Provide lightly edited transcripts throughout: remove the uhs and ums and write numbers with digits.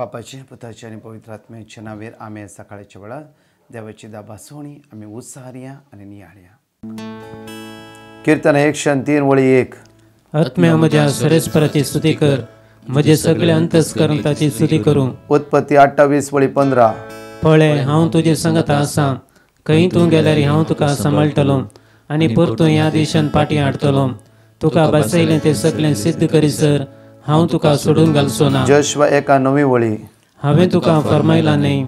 बापाचे पुताचे आणि पवित्र आत्म्याच्या नावेर आम्ही सकाळच्या वेळा देवाची दाबासोणी आम्ही उत्साहरिया आणि नियाळ्या. कीर्तन 103 वळी 1. आत्म्या म्हज्या सरस्वराची स्तुती कर, म्हजे सगळे अंतस्करणाची स्तुती करूं. उत्पत्ती 28 वळी 15. पळय हांव तुजे संगत आसां, खंय तूं गेल्यार हांव तुका सांबाळटलो आनी परतून ह्या देशान फाटीं हाडटलो. तुका बसयलें तें सगळें सिद्ध करीसर हांव तुका सोडून घालचो ना. जोशुआ 1:9 वळी. हांवें तुका फरमायलां न्ही,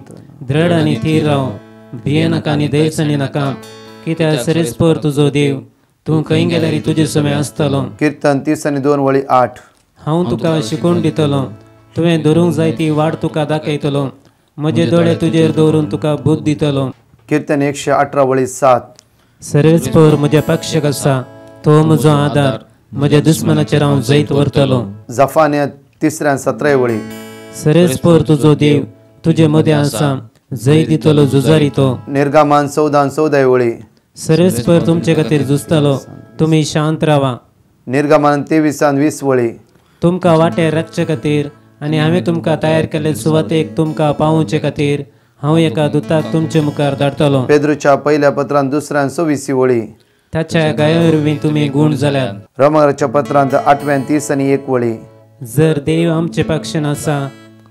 दृढ आनी थीर राव, भिये नाका आनी दयचणी नाका, कित्याक सरेस्पर तुजो देव, तूं खंय गेल्यार तुजे समय आसतलो. कीर्तन 32 वळी 8. हांव तुका शिकवण दितलो, तुवें धरूंक जाय ती वाट तुका दाखयतलो, म्हजे दोळे तुजेर दवरून तुका बुद्ध दितलो. कीर्तन 118 वळी 7. सरेस्पर म्हज्या पक्षाक आसा, तो म्हजो आदार, म्हज्या दुस्मनाचेर हांव जैत व्हरतलो. जफान्या 3:17 वळी. सरेस्पर तुजो देव तुजे मदें आसा, जैत दितलो झुजारी तो. निर्गमान 14:14 वळी. सरेस्पर तुमचे खातीर झुजतलो, तुमी शांत रावा. निर्गमान 23:20 वळी. तुमकां वाटेर राखचे खातीर आनी हांवें तुमकां तयार केल्ले सुवातेक तुमकां पावोवचे खातीर हांव एका दुताक तुमचे मुखार धाडटलो. पेद्रूच्या पहिल्या पत्रांत 2:26 वळी. ताच्या गायावरवीं तुमी गूण जाल्यात. रोमांच्या पत्रांत 8:30 वळी. जर देव आमचे पक्षान आसा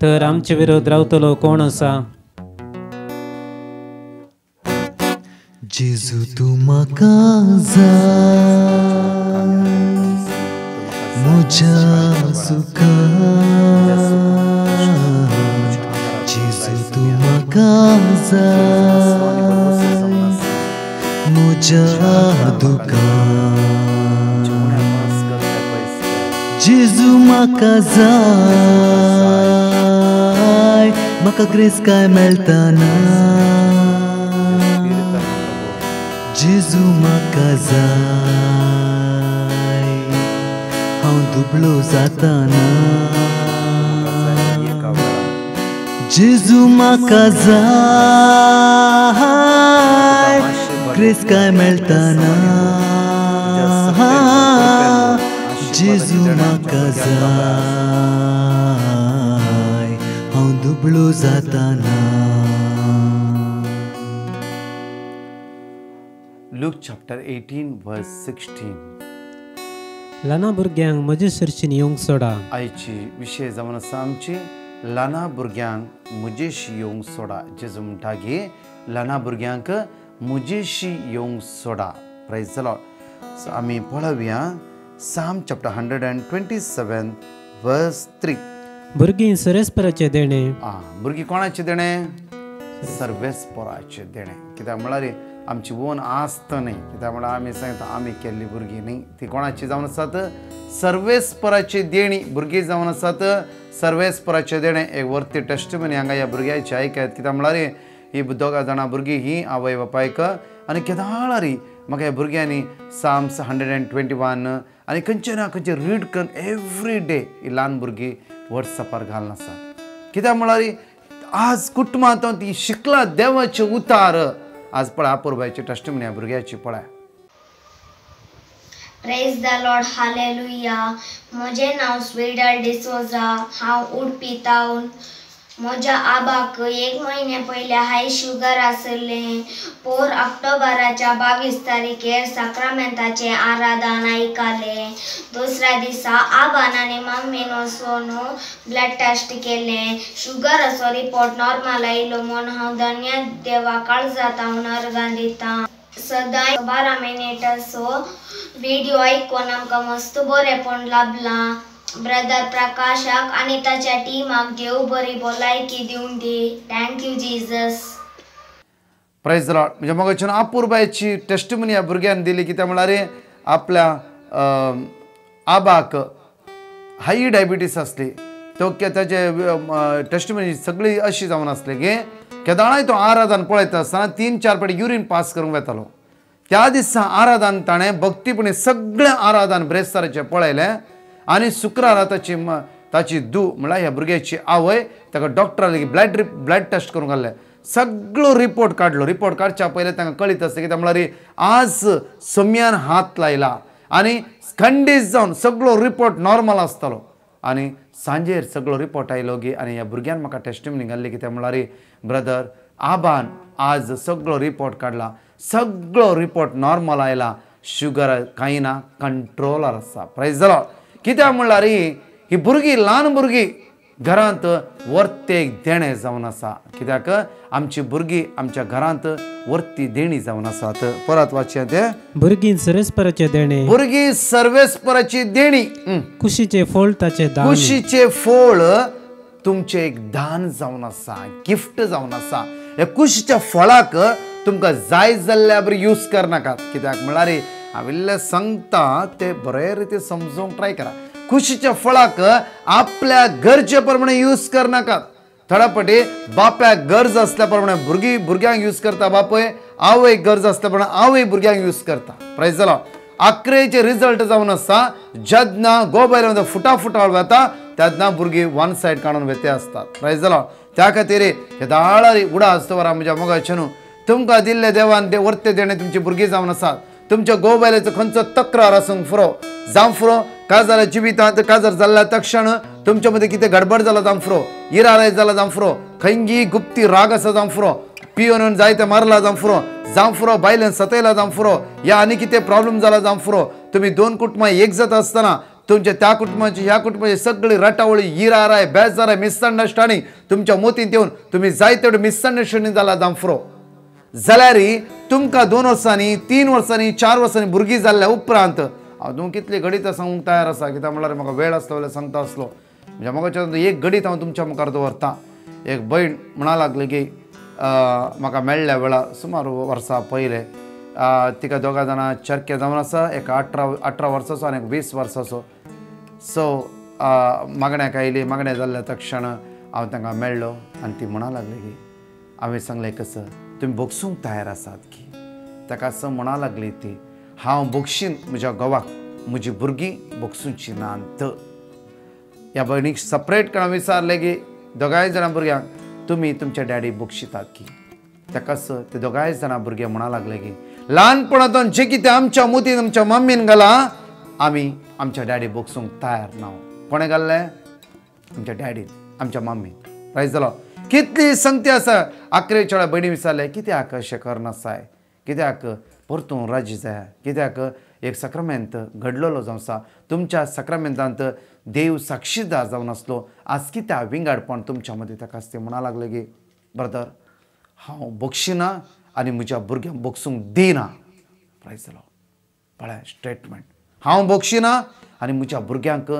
तर आमचे विरोध रावतलो कोण आसा. जेजू तूं म्हाका जाय म्हज्या सुखांत, जेजू तूं म्हाका जाय म्हज्या दुखांत, जेजू म्हाका जाय म्हाका ग्रेस काय मेळटाना, जेजू म्हाका जाय हांव दुबळो जाताना, जेजू म्हाका जाय ग्रेस काय मेळटाना, जेजू म्हाका जाय हांव दुबळो जाताना. Luke chapter 18 verse 16. ल्हाना भुरग्यांक म्हजे सरशीन येवंक सोडा. आयची विशय जावन आसा आमची ल्हाना भुरग्यांक म्हजेशी येवंक सोडा. जेजू म्हणटा की ल्हाना भुरग्यांक म्हजेशी येवंक सोडा. Praise the Lord. सो आमी पळोवया Psalm chapter 127 verse 3. भुरगीं सरेस्पराचे देणे. भुरगीं कोणाचे देणे? सर्वेस्पराचे देणे. कित्याक म्हळ्यार आमची ओन आस्त न्ही, कित्याक म्हळ्यार आमी सांगता आमी केल्ली भुरगीं न्ही, ती कोणाची जावन आसात? सर्वेस्पराची देणी भुरगीं जावन आसात. सर्वेस्पराचे देणे. एक वर्ती टेस्टमनी हांगा ह्या भुरग्याची आयकात. कित्याक म्हळ्यार ही 2 जाणां भुरगीं ही आवय बापायक आनी केदाळारी म्हाका ह्या भुरग्यांनी Psalms 121 आनी खंयचे ना खंयचे रीड करून एवरी डे ही ल्हान भुरगीं वॉट्सॅपार घालून आसात. कित्याक म्हळ्यार आज कुटुंबांत ती शिकला देवाचे उतार. आज पळय अपूर्बाची टेस्टमनी ह्या भुरग्याची पळय. Praise the Lord, hallelujah. म्हजें नांव स्वीडल डिसोजा. हांव उडपी तावन. म्हज्या आबाक 1 म्हयने पयले हाय शुगर आसलें. पोर ऑक्टोबराच्या 22 तारखेर साक्रामेंताचें आराधन आयकलें. दुसऱ्या दिसा आबान आनी मम्मीन वचून ब्लड टेस्ट केलें. शुगराचो रिपोर्ट नॉर्मल आयलो म्हूण हांव धन्य देवा काळजात हांव नर्गां दितां. सदांय 12 मिनिटाचो व्हिडिओ आयकून आमकां मस्त बरेंपण लाभलां. ब्रदर प्रकाशाक आनी ताच्या टिमाक देव बरी भलायकी दिवं दी. Thank you Jesus. Praise the Lord. म्हणजे मगाच्यान अपूर्बायची टेस्टमनी ह्या भुरग्यान दिली. कित्याक म्हळ्यार आपल्या आबाक हाय डायबिटीस आसली. तो ताचे टेस्टमनी सगळी अशी जावन आसली की केदाळाय तो आराधन पळयता आसतना 3-4 फावटी युरीन पास करूंक येतालो. त्या दिसा आराधन ताणें भक्तीपणी सगळें आराधन ब्रेस्ताराचें पळयलें आनी शुक्रारा ताची धूव म्हळ्यार ह्या भुरग्याची आवय ताका डॉक्टरा लेगीत ब्लड टेस्ट करूंक घाल्लें. सगळो रिपोर्ट काडलो. रिपोर्ट काडच्या पयलीं तांकां कळीत आसलें कित्याक म्हळ्यार आज सम्यान हात लायला आनी खंडीत जावन सगळो रिपोर्ट नॉर्मल आसतलो. आनी सांजेर सगळो रिपोर्ट आयलो गे आनी ह्या भुरग्यान म्हाका टेस्टिमनी घाल्ली की ते म्हळ्यार ब्रदर आबान आज सगळो रिपोर्ट काडला सगळो रिपोर्ट नॉर्मल आयला शुगर कांय ना कंट्रोलार आसा प्रायज जालो कित्याक म्हणल्यार ही भुरगीं ल्हान भुरगीं घरांत वर्तेक देणे जावन आसा कित्याक आमची भुरगीं आमच्या घरांत वर्ती देणी जावन आसात परत वाचया ते भुरगीं सर्वेस्पराचे देणे भुरगीं सर्वेस्पराची देणी कुशीचे फोळ ताचे दान कुशीचे फोळ तुमचे एक दान जावन आसा गिफ्ट जावन आसा हे कुशीच्या फळाक तुमकां जाय जाल्ल्या बरी यूज करनाकात कित्याक म्हळ्यार हांव इल्लें सांगता ते बरे रितीन समजूंक ट्राय करा कुशीच्या फळाक आपल्या गरजे प्रमाणे यूज करनाकात थोड्या फावटी बापायक गरज आसल्या प्रमाणे भुरग्यांक यूज करता बापय आवयक गरज आसल्या प्रमाणे आवय भुरग्यांक यूज करता प्रायज जालो 11चे रिजल्ट जावन आसा जेन्ना गोबायला फुटाफुटाळ वता तेन्ना भुरगीं वन सायड काडून वेते आसतात प्रायज जालो त्या खातीर हे दाळारी उडा आसता म्हज्या मोगाचे न्हू तुमकां दिल्ले देवान वर्ते देणे तुमची भुरगीं जावन आसात तुमच्या गोबायलाचो खंयचो तक्रार आसूंक फुरो जावं फुरो काजार जिवितांत काजार जाल्ल्या तक्षण तुमच्या मदीं कितें गडबड जाला जावं फुरो इराराय जाला जावं फुरो खंयची गुप्ती राग आसा जावं फुरो पियोन जायते मारला जावं फुरो बायलेन सतयला जावं फुरो या आनी कितें प्रॉब्लेम जाला जावं फुरो तुमी दोन कुटुंबां एक जात आसतना तुमच्या त्या कुटुंबाची ह्या कुटुंबाची सगळी रटावळी इराराय बेजाराय मिसअंडरस्टँडींग तुमच्या मोतीन येवन तुमी जायते मिसअंडरस्टँडींग जाला जावं फुरो जाल्यार तुमकां 2 वर्सांनी 3 वर्सांनी 4 वर्सांनी भुरगीं जाल्ल्या उपरांत हांव तुमकां कितली घडीत सांगूंक तयार आसा कित्याक म्हळ्यार म्हाका वेळ आसलो जाल्यार सांगता आसलो म्हणजे म्हाका एक घडीत हांव तुमच्या मुखार दवरतां एक भयण म्हणा लागली की म्हाका मेळ्ळ्या वेळार सुमार वर्सां पयले तिका दोगां जाणां चरके जावन आसा एक 18 वर्साचो आनी एक 20 वर्साचो सो मागण्याक आयली मागणें जाल्ल्या तक्षण हांव तांकां मेळ्ळो आनी ती म्हणा लागली की हांवें सांगलें कसं तुमी बोगसूंक तयार आसात की ताका असं म्हणा लागली ती हांव बोगशीन म्हज्या घोवाक म्हजी भुरगीं बोगसूंची नात ह्या भयणीक सपरेट करून विचारलें की दोगांय जाणां भुरग्यांक तुमी तुमच्या डॅडी बोगशितात की ताका ते दोगांय जाणां भुरगे म्हणा लागले की ल्हानपणांतून जें कितें आमच्या मोतीन आमच्या मम्मीन घाला आमी आमच्या डॅडी बोगसूंक तयार ना कोणें घाल्लें आमच्या डॅडीन आमच्या मम्मीन प्रायज जालो कितली संगती आसा 11 वेळा भयणी विचारले कित्याक अशें करनासाय कित्याक परतून राजी जाय कित्याक एक सक्रामेंत घडलेलो जावन आसा तुमच्या सक्रामेंतांत देव साक्षीदार जावन आसलो आज कित्याक विंगडपण तुमच्या मदीं ताका ते म्हणा लागले की ब्रदर हांव बोगशिना आनी म्हज्या भुरग्यांक बोगसूंक दिना प्रायज जालो पळय स्टेटमेंट हांव बोगशिना आनी म्हज्या भुरग्यांक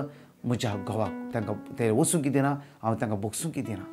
म्हज्या घोवाक तांकां ते वचूंक दिना हांव तांकां बोगसूंक दिना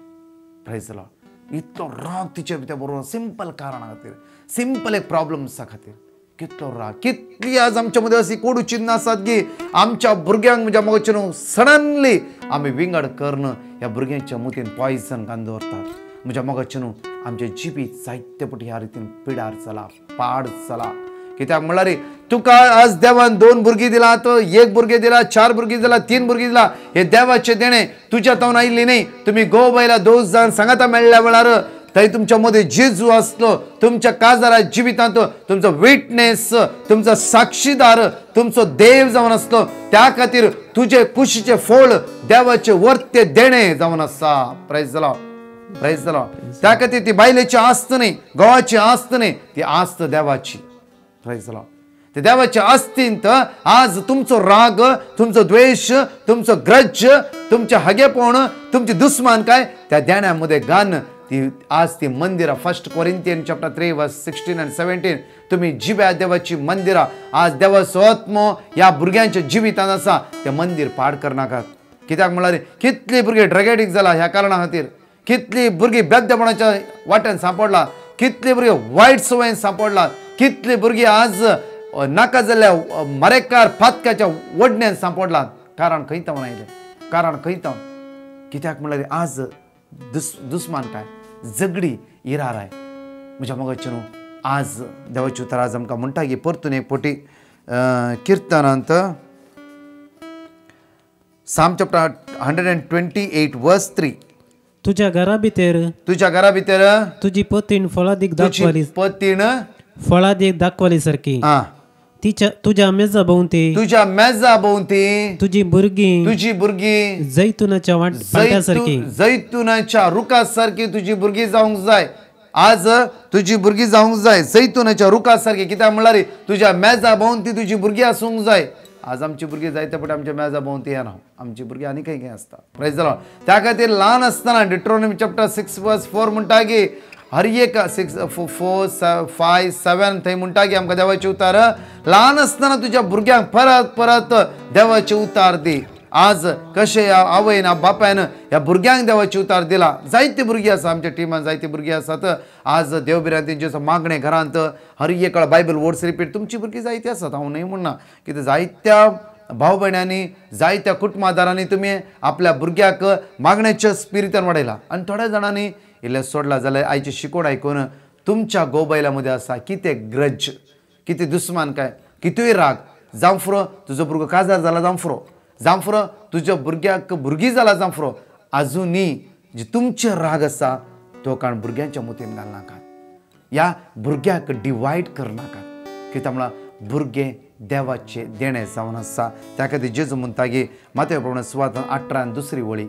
प्रायज जालो इतलो राग तिचे भितर बरोबर सिंपल कारणा खातीर सिंपल एक प्रॉब्लम्सा खातीर कितलो राग कितली आज आमच्या मदीं अशी कोडू चिन्ह आसात की आमच्या भुरग्यांक म्हज्या मोगाचे न्हू सडनली आमी विंगड करन ह्या भुरग्यांच्या मुतीन पॉयझन घालून दवरतात म्हज्या मोगाचे न्हू आमचें जिबीत जायते पटी ह्या रितीन पिडार जाला पाड जाला कित्याक म्हळ्यार तुका आज देवान 2 भुरगीं दिलात 1 भुरगें दिला 4 भुरगीं दिला 3 भुरगीं दिला हे देवाचे देणे तुज्या तावन आयिल्ली न्ही तुमी घोव बायला दोग जाण सांगाता मेळ्ळ्या वेळार थंय तुमच्या मदीं जेजू आसलो तुमच्या काजारा जिवितांत तुमचो विटनेस तुमचो साक्षीदार तुमचो देव जावन आसलो त्या खातीर तुजे कुशीचे फोळ देवाचे वर्ते देणे जावन आसा प्रायज जालो त्या खातीर ती बायलेची आस्त न्ही घोवाची आस्त न्ही ती आस्त देवाची प्रायज जालो ते देवाच्या आस्तींत आज तुमचो राग तुमचो द्वेष तुमचो ग्रज तुमचे हगेपण तुमची दुस्मानकाय त्या देण्यामध्ये घान ती आज ती मंदिरां 1 कोरिंथियन चॅप्टर 3 वर्स 16 and 17 तुम्ही जिव्या देवाची मंदिरां आज देवाचो आत्मो ह्या भुरग्यांच्या जिवितांत आसा ते मंदिर पाड करनाकात कित्याक म्हळ्यार कितली भुरगीं ड्रग एडिक्ट जाला ह्या कारणां खातीर कितली भुरगीं बेद्देपणाच्या वाट्यान सांपडला कितली भुरगीं वायट संवयेन सांपडला कितली भुरगीं आज नाका जाल्ल्या मरेकार फातकाच्या वडण्यान सांपडलात कारण खंय तावन आयलें कारण खंय तावन कित्याक म्हळ्यार आज दुस्मान काय झगडी इराराय म्हज्या मोगाचे न्हू आज देवाचे उतर आज आमकां म्हणटा की परतून एक पोटी किर्तनांत साम चॅप्टर 128 वर्स 3 तुझ्या घरा भितर तुजी तुझी पतीण फळादीक दाखवाली पतीण फळादीक दाखवाली सारकी तुझ्या मेजा भोवती तुझ्या मेजा भोवती तुझी भुरगी जैतुनाच्या वाट्यासारखी जैतुनाच्या रुखासारखी तुझी भुरगी जावंक जाय. आज तुझी भुरगी जावंक जाय जैतुनाच्या रुखासारखी. कित्याक म्हणल्यार रे तुझ्या मेजा भोवती तुझी भुरगी आसूंक जाय. आज आमची भुरगीं जायते पट आमच्या मेजा भोवती येना. आमची भुरगीं आनी खंय आसता. Praise the Lord. त्या खातीर ल्हान आसतना डिट्रोनॉमी चॅप्टर 6:4 म्हणटा की हर एक 6, 4, 5, 7 थंय म्हणटा की आमकां देवाचे उतार ल्हान आसतना तुज्या भुरग्यांक परत परत देवाचे उतार दी. आज कशें ह्या आवयन बापायन ह्या भुरग्यांक देवाचे उतार दिला. जायती भुरगीं आसा आमच्या टिमान जायती भुरगीं आसात. आज देवबिऱ्यांत तेंचे मागणे घरांत हर एक बायबल वर्ड्स रिपीट तुमची भुरगीं जायती आसात. हांव न्हय म्हणना कितें जायत्या भाव भयणांनी जायत्या कुटुंबादारांनी तुमी आपल्या भुरग्याक मागण्याच्या स्पिरितान वाडयला. आनी थोड्या जाणांनी इल्लें सोडला जाल्यार आयची शिकोवण आयकून तुमच्या गोबायला मदीं आसा कितें ग्रज कितें दुस्मान काय कितूय राग जावं फुरो तुजो भुरगो काजार जाला जावं फुरो तुज्या भुरग्याक भुरगीं जाला जावं फुरो आजुनी जे तुमचे राग आसा तो कारण भुरग्यांच्या मुतीन घालनाकात. ह्या भुरग्याक डिवायड करनाकात. कित्याक म्हळ्यार भुरगे देवाचे देणे जावन आसा. त्या खातीर जेजू म्हणटा की मातये प्रमाणे सुवात 18 दुसरी वळी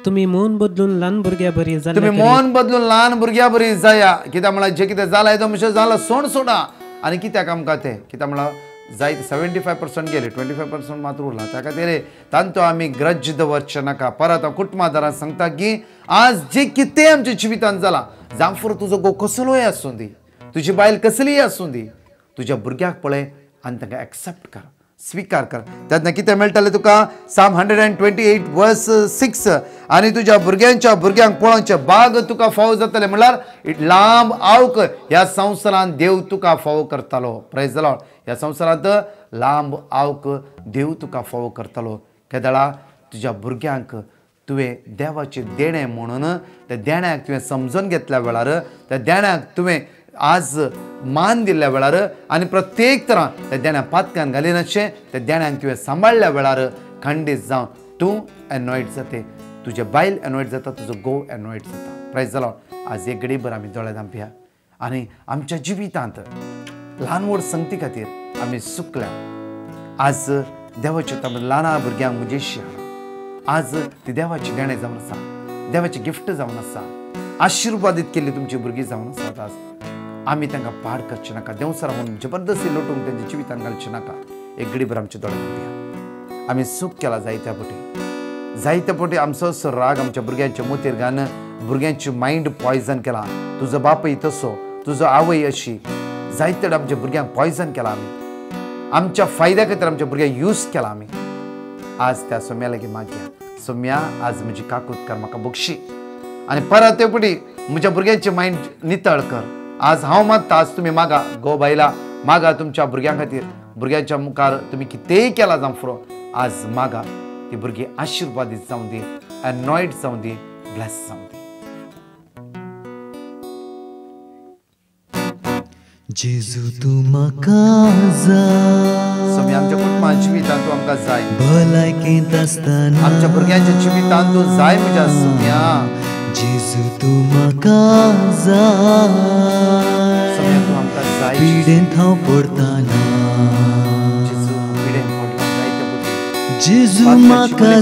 तुम्ही मन बदलून ल्हान भुरग्या बरी तुम्ही मन बदलून ल्हान भुरग्या बरी जाया. कित्याक म्हळ्यार जे कितें जालां तो म्हणजे जाला सोड सोडा. आनी कित्याक आमकां तें कित्याक म्हळ्यार जायते 75% गेले 25% मात्र उरला. त्या खातीर तांतो आमी ग्रज दवरचे नाका. परत हांव कुटुंबादारांक सांगता की आज जे कितें आमच्या जिवितांत जाला जावं फुरो तुजो घोव कसलोय आसूं दी तुजी बायल कसलीय आसूं दी तुज्या भुरग्याक पळय आनी तांकां एक्सेप्ट कर स्वीकार कर. तेन्ना कितें मेळटलें तुका Psalm 128:6 आनी तुज्या भुरग्यांच्या भुरग्यांक पळोवचे बाग तुका फावो जातले. म्हणल्यार लांब आवक ह्या संवसारांत देव तुका फावो करतालो. Praise the Lord. ह्या संवसारांत लांब आवक देव तुका फावो करतालो. केदळा तुज्या भुरग्यांक तुवें देवाचे देणे म्हणून त्या देण्याक तुवें समजून घेतल्या वेळार त्या देण्याक तुवें आज मान दिल्ल्या वेळार आनी प्रत्येक तरां त्या देण्या पातकान घालिनाशें त्या देण्यांक तुवें सांबाळल्या वेळार खंडीत जावन तूं एनॉयड जाते तुजे बायल एनॉयड जाता तुजो घोव एनॉयड जाता. Praise the Lord. आज एक घडीभर आमी दोळे धांपया आनी आमच्या जिवितांत ल्हान व्हड संगती खातीर आमी सुकल्या. आज देवाच्या ल्हाना भुरग्यांक मुजेशी हाडा. आज ती देवाची देणे जावन आसा देवाची गिफ्ट जावन आसा आशिर्वादीत केल्ली तुमची भुरगीं जावन आसात. आज आमी तांकां पाड करचे नाका. देवसरा म्हणून जबरदस्ती लोटूंक तेंच्या जिवितांत घालचे नाका. एक घडीभर आमचे दोळे धांपया. आमी सूख केला जायत्या फावटी आमचो असो राग आमच्या भुरग्यांच्या मोतीर घालून भुरग्यांची मायंड पॉयझन केला. तुजो बापूय तसो तुजो आवय अशी जायते आमच्या भुरग्यांक पॉयझन केला. आमी आमच्या फायद्या खातीर आमच्या भुरग्यांक यूज केला. आमी आज त्या सोम्या लागीं मागया सोम्या आज म्हजी काकूत कर म्हाका बक्षी आनी परत ते फावटी म्हज्या भुरग्यांची मायंड नितळ कर. आज हांव मागता आज तुमी मागा गो बायला मागा तुमच्या भुरग्यां खातीर भुरग्यांच्या मुखार तुमी कितेंय केला जावं फुरो आज मागा ती भुरगीं आशिर्वादीत जावं दी एनॉयड जावं दी ब्लेस जावं दी. जेजू तूं म्हाका जाय सोमी आमच्या कुटुंबाच्या जिवितांत तूं आमकां जाय भलायकेंत आसतना आमच्या भुरग्यांच्या जिवितांत तूं जाय म्हज्या सोम्या. जेजू तूं म्हाका जाय सोम्या तूं आमकां जाय पिडेंत हांव पडताना जेजू पिडेन पडला जायते फावटी जेजू म्हाका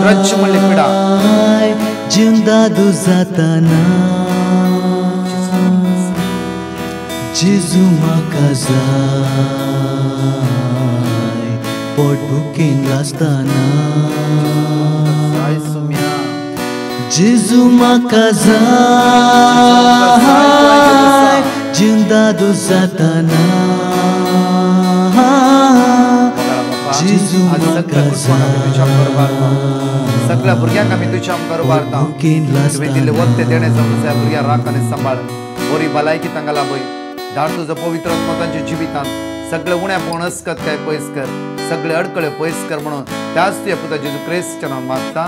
ग्रज म्हणली पिडा जाय जिवंदादू जाताना जेजू म्हाका जाय पोट भुकेन आसतना जाय सोम्या जेजू म्हाका जाय जिवंदादू जाताना जेजू म्हाका सगळ्या भुरग्यांक आमी तुज्या मुखार उबारता. तुवें दिल्ले वखते देणे जावन त्या भुरग्यां राख आनी सांबाळ बरी भलायकी तांकां लाभय. धाड तुजो पवित्र आत्मा तांच्या जिवितांत सगळे उण्यापण अस्कत काय पयस कर सगळे अडकळे पयस कर म्हणून त्याच तुज्या पुता जेजू क्रिस्ताच्या नांवान मागता.